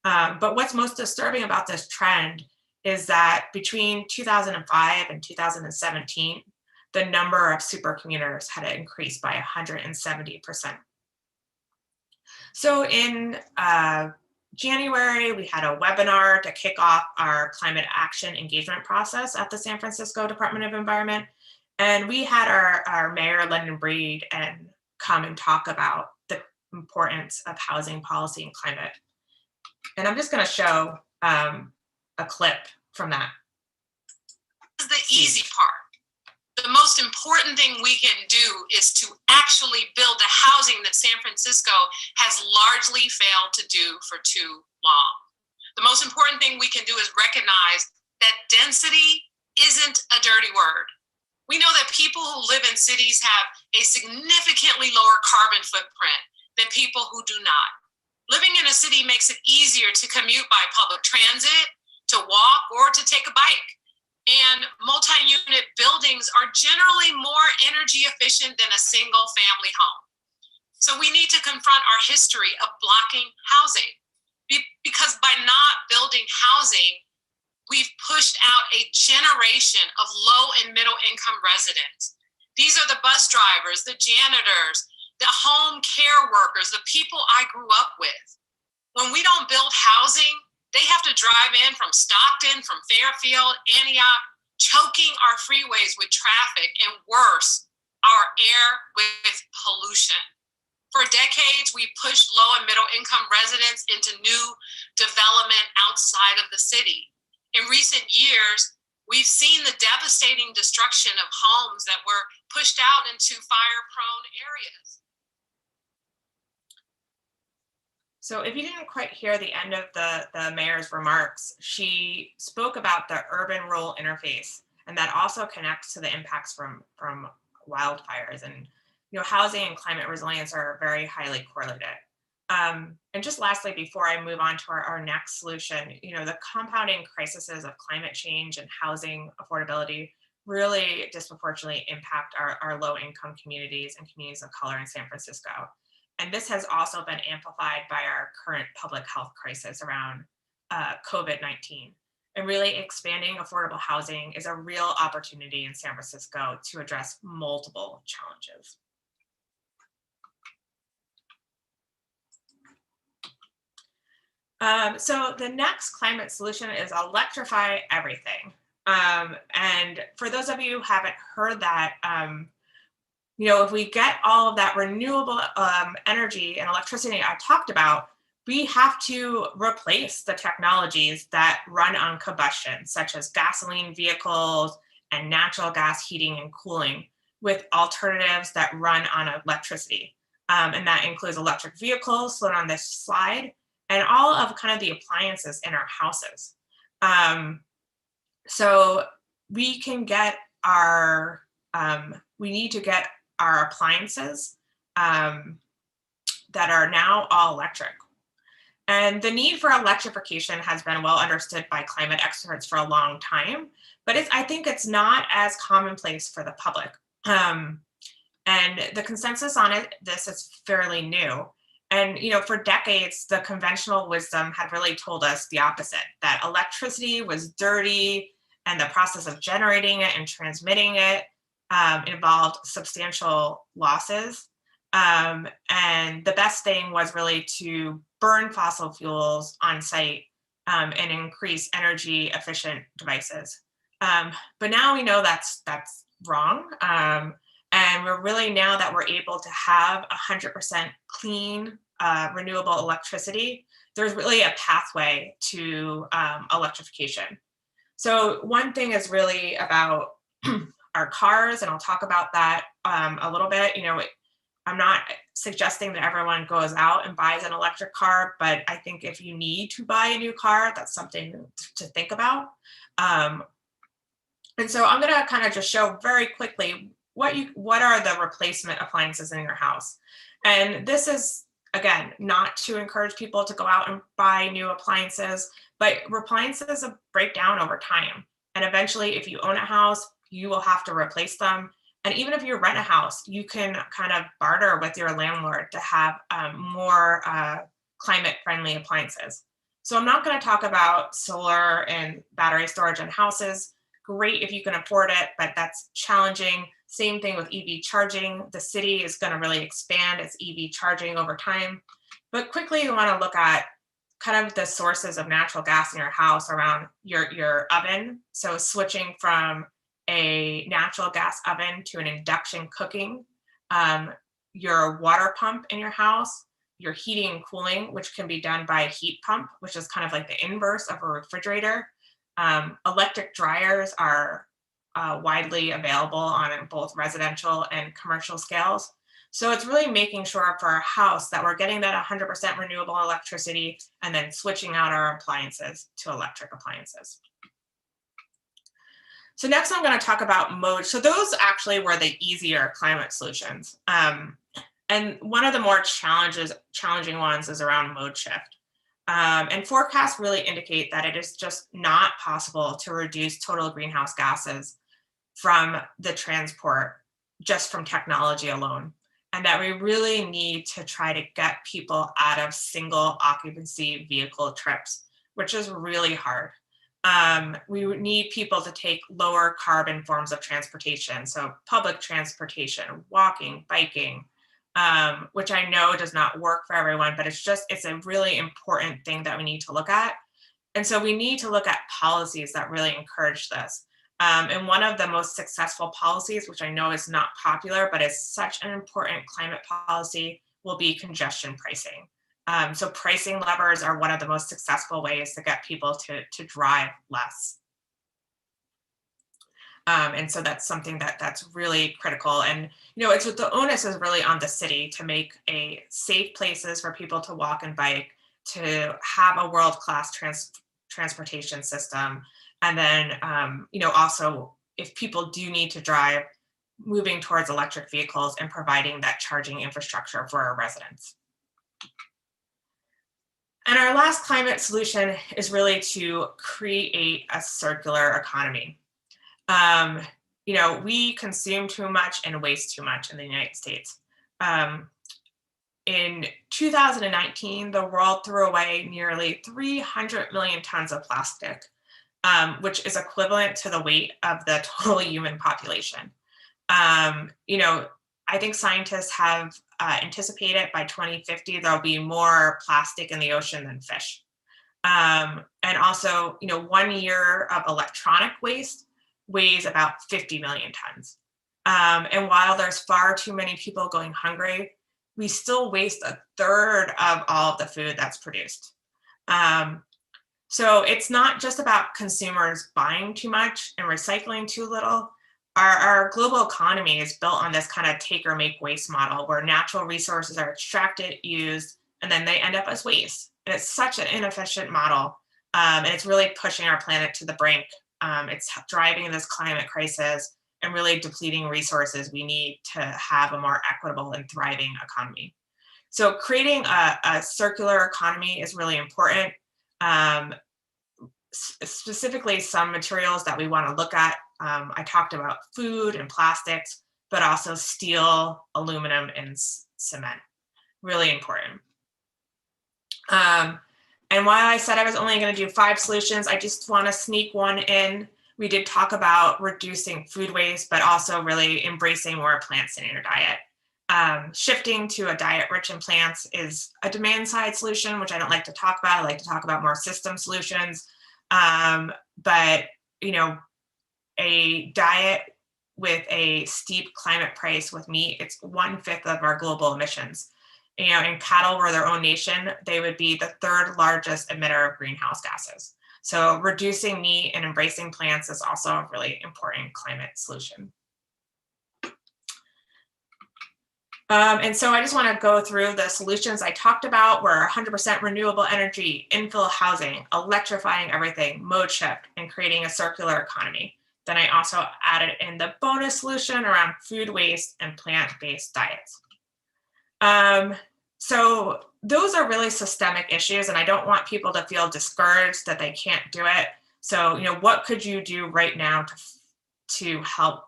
But what's most disturbing about this trend is that between 2005 and 2017, the number of super commuters had increased by 170%. So in January, we had a webinar to kick off our climate action engagement process at the San Francisco Department of Environment. And we had our Mayor, London Breed, and come and talk about the importance of housing policy and climate. And I'm just going to show a clip from that. This is the easy part. The most important thing we can do is to actually build the housing that San Francisco has largely failed to do for too long. The most important thing we can do is recognize that density isn't a dirty word. We know that people who live in cities have a significantly lower carbon footprint than people who do not. Living in a city makes it easier to commute by public transit, to walk, or to take a bike. And multi-unit buildings are generally more energy efficient than a single family home. So we need to confront our history of blocking housing. Because by not building housing, we've pushed out a generation of low and middle income residents. These are the bus drivers, the janitors, the home care workers, the people I grew up with. When we don't build housing, they have to drive in from Stockton, from Fairfield, Antioch, choking our freeways with traffic, and worse, our air with pollution. For decades, we pushed low and middle income residents into new development outside of the city. In recent years, we've seen the devastating destruction of homes that were pushed out into fire-prone areas. So if you didn't quite hear the end of the mayor's remarks, she spoke about the urban-rural interface, and that also connects to the impacts from wildfires. And housing and climate resilience are very highly correlated. And just lastly, before I move on to our next solution, the compounding crises of climate change and housing affordability really disproportionately impact our low-income communities and communities of color in San Francisco. And this has also been amplified by our current public health crisis around COVID-19. And really expanding affordable housing is a real opportunity in San Francisco to address multiple challenges. So the next climate solution is electrify everything. And for those of you who haven't heard that, if we get all of that renewable energy and electricity I talked about, we have to replace the technologies that run on combustion, such as gasoline vehicles and natural gas heating and cooling, with alternatives that run on electricity. And that includes electric vehicles, shown on this slide, and all of kind of the appliances in our houses. So we can get our, we need to get our appliances that are now all electric. And the need for electrification has been well understood by climate experts for a long time, but I think it's not as commonplace for the public. And the consensus on this is fairly new. And for decades, the conventional wisdom had really told us the opposite, that electricity was dirty and the process of generating it and transmitting it involved substantial losses. And the best thing was really to burn fossil fuels on site and increase energy efficient devices. But now we know that's wrong. And we're really, now that we're able to have 100% clean, renewable electricity, there's really a pathway to electrification. So one thing is really about our cars, and I'll talk about that a little bit. I'm not suggesting that everyone goes out and buys an electric car, but I think if you need to buy a new car, that's something to think about. And so I'm going to kind of just show very quickly what are the replacement appliances in your house. And this is, again, not to encourage people to go out and buy new appliances, but appliances break down over time. And eventually, if you own a house, you will have to replace them. And even if you rent a house, you can kind of barter with your landlord to have more climate-friendly appliances. So I'm not going to talk about solar and battery storage in houses. Great if you can afford it, but that's challenging. Same thing with EV charging. The city is going to really expand its EV charging over time. But quickly, you want to look at kind of the sources of natural gas in your house around your oven. So switching from a natural gas oven to an induction cooking, your water pump in your house, your heating and cooling, which can be done by a heat pump, which is kind of like the inverse of a refrigerator. Electric dryers are widely available on both residential and commercial scales. So it's really making sure for our house that we're getting that 100% renewable electricity and then switching out our appliances to electric appliances. So next I'm going to talk about mode. So those actually were the easier climate solutions. And one of the more challenging ones is around mode shift. And forecasts really indicate that it is just not possible to reduce total greenhouse gases from the transport just from technology alone. And that we really need to try to get people out of single occupancy vehicle trips, which is really hard. We would need people to take lower carbon forms of transportation. So public transportation, walking, biking, which I know does not work for everyone, but it's a really important thing that we need to look at. And so we need to look at policies that really encourage this. And one of the most successful policies, which I know is not popular, but is such an important climate policy, will be congestion pricing. So pricing levers are one of the most successful ways to get people to drive less. And so that's something that's really critical. And the onus is really on the city to make a safe places for people to walk and bike, to have a world-class transportation system. And then, also if people do need to drive, moving towards electric vehicles and providing that charging infrastructure for our residents. And our last climate solution is really to create a circular economy. We consume too much and waste too much in the United States. In 2019, the world threw away nearly 300 million tons of plastic. which is equivalent to the weight of the total human population. I think scientists have anticipated by 2050 there'll be more plastic in the ocean than fish. And also, 1 year of electronic waste weighs about 50 million tons. And while there's far too many people going hungry, we still waste a third of all of the food that's produced. So it's not just about consumers buying too much and recycling too little. Our global economy is built on this kind of take or make waste model where natural resources are extracted, used, and then they end up as waste. And it's such an inefficient model. And it's really pushing our planet to the brink. It's driving this climate crisis and really depleting resources we need to have a more equitable and thriving economy. So creating a circular economy is really important. Specifically, some materials that we want to look at. I talked about food and plastics, but also steel, aluminum, and cement. Really important. And while I said I was only going to do 5 solutions, I just want to sneak one in. We did talk about reducing food waste, but also really embracing more plants in your diet. Shifting to a diet rich in plants is a demand side solution, which I don't like to talk about. I like to talk about more system solutions. But, a diet with a steep climate price with meat, it's 1/5 of our global emissions. And cattle were their own nation, they would be the 3rd largest emitter of greenhouse gases. So reducing meat and embracing plants is also a really important climate solution. And so I just want to go through the solutions I talked about were 100% renewable energy, infill housing, electrifying everything, mode shift, and creating a circular economy. Then I also added in the bonus solution around food waste and plant-based diets. So those are really systemic issues, and I don't want people to feel discouraged that they can't do it. So, what could you do right now to help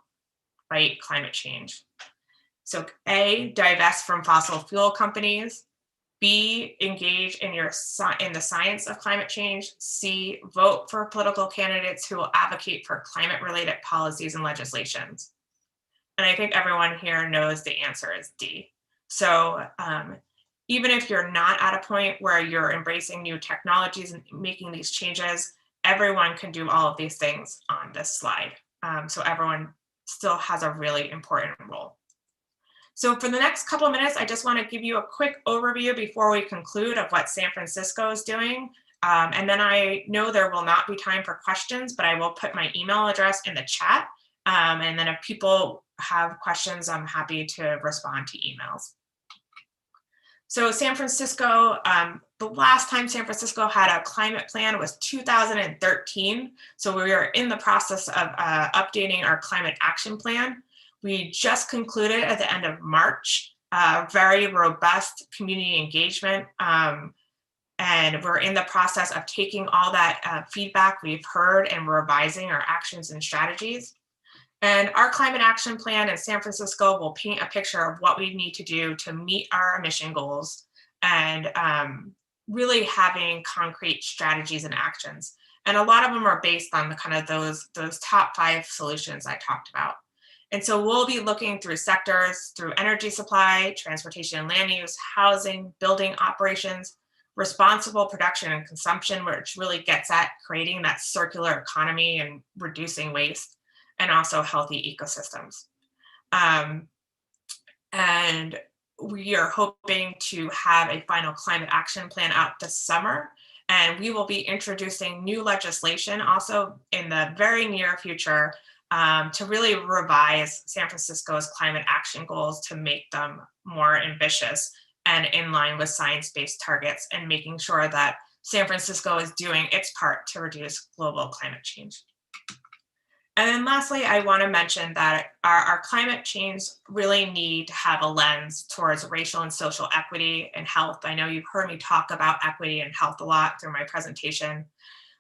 fight climate change? So A, divest from fossil fuel companies. B, engage in the science of climate change. C, vote for political candidates who will advocate for climate-related policies and legislations. And I think everyone here knows the answer is D. So even if you're not at a point where you're embracing new technologies and making these changes, everyone can do all of these things on this slide. So everyone still has a really important role. So for the next couple of minutes, I just want to give you a quick overview before we conclude of what San Francisco is doing. And then I know there will not be time for questions, but I will put my email address in the chat. And then if people have questions, I'm happy to respond to emails. So San Francisco, the last time San Francisco had a climate plan was 2013. So we are in the process of updating our climate action plan. We just concluded at the end of March, very robust community engagement. And we're in the process of taking all that feedback we've heard and revising our actions and strategies. And our climate action plan in San Francisco will paint a picture of what we need to do to meet our emission goals and really having concrete strategies and actions. And a lot of them are based on the kind of those top 5 solutions I talked about. And so we'll be looking through sectors, through energy supply, transportation and land use, housing, building operations, responsible production and consumption, which really gets at creating that circular economy and reducing waste, and also healthy ecosystems. And we are hoping to have a final climate action plan out this summer. And we will be introducing new legislation also in the very near future to really revise San Francisco's climate action goals to make them more ambitious and in line with science-based targets, and making sure that San Francisco is doing its part to reduce global climate change. And then lastly, I want to mention that our climate change really need to have a lens towards racial and social equity and health. I know you've heard me talk about equity and health a lot through my presentation,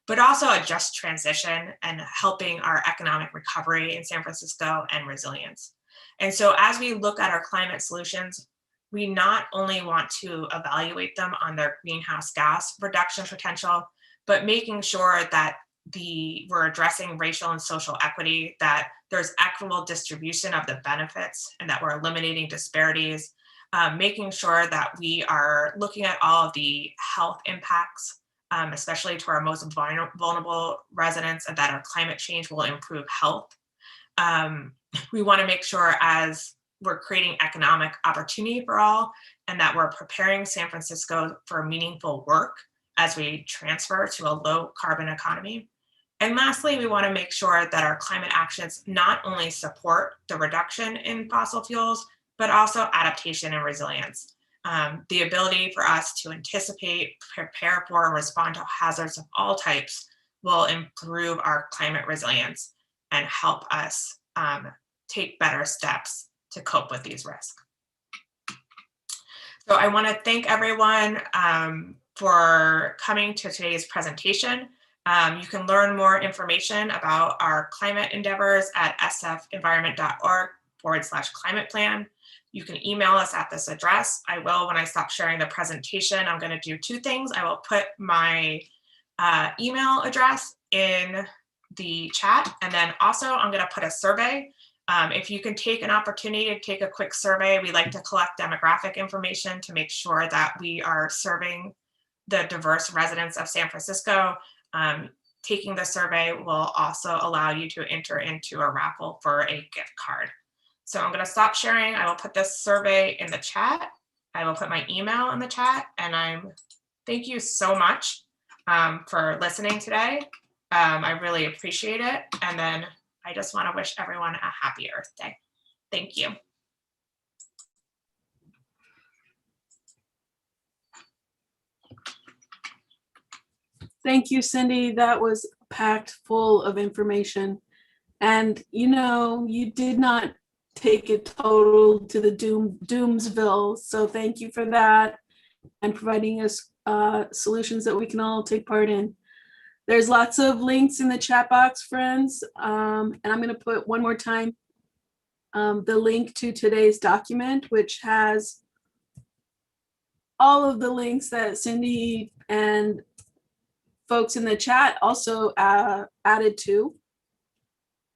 but also a just transition and helping our economic recovery in San Francisco and resilience. And so as we look at our climate solutions, we not only want to evaluate them on their greenhouse gas reduction potential, but making sure that we're addressing racial and social equity, that there's equitable distribution of the benefits, and that we're eliminating disparities, making sure that we are looking at all of the health impacts, especially to our most vulnerable residents, and that our climate change will improve health. We want to make sure, as we're creating economic opportunity for all, and that we're preparing San Francisco for meaningful work as we transfer to a low carbon economy. And lastly, we want to make sure that our climate actions not only support the reduction in fossil fuels, but also adaptation and resilience. The ability for us to anticipate, prepare for, and respond to hazards of all types will improve our climate resilience and help us take better steps to cope with these risks. So I want to thank everyone for coming to today's presentation. You can learn more information about our climate endeavors at sfenvironment.org/climate plan. You can email us at this address. I will, when I stop sharing the presentation, I'm going to do two things. I will put my email address in the chat, and then also I'm going to put a survey. If you can take an opportunity to take a quick survey, we like to collect demographic information to make sure that we are serving the diverse residents of San Francisco. Taking the survey will also allow you to enter into a raffle for a gift card. So I'm going to stop sharing. I will put this survey in the chat. I will put my email in the chat, and thank you so much for listening today. I really appreciate it. And then I just want to wish everyone a happy Earth Day. Thank you. Thank you, Cyndy. That was packed full of information. And you did not take it total to the doomsville. So thank you for that, and providing us solutions that we can all take part in. There's lots of links in the chat box, friends. And I'm going to put one more time the link to today's document, which has all of the links that Cyndy and folks in the chat also added to.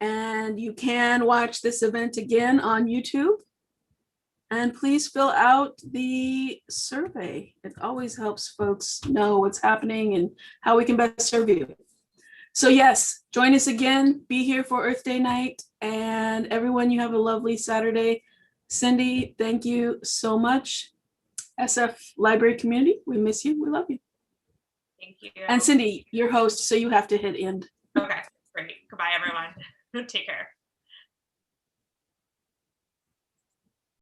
And you can watch this event again on YouTube. And please fill out the survey. It always helps folks know what's happening and how we can best serve you. So yes, join us again. Be here for Earth Day night. And everyone, you have a lovely Saturday. Cyndy, thank you so much. SF Library Community, we miss you. We love you. Thank you. And Cyndy, your host, so you have to hit end. Okay, great. Goodbye, everyone. Take care.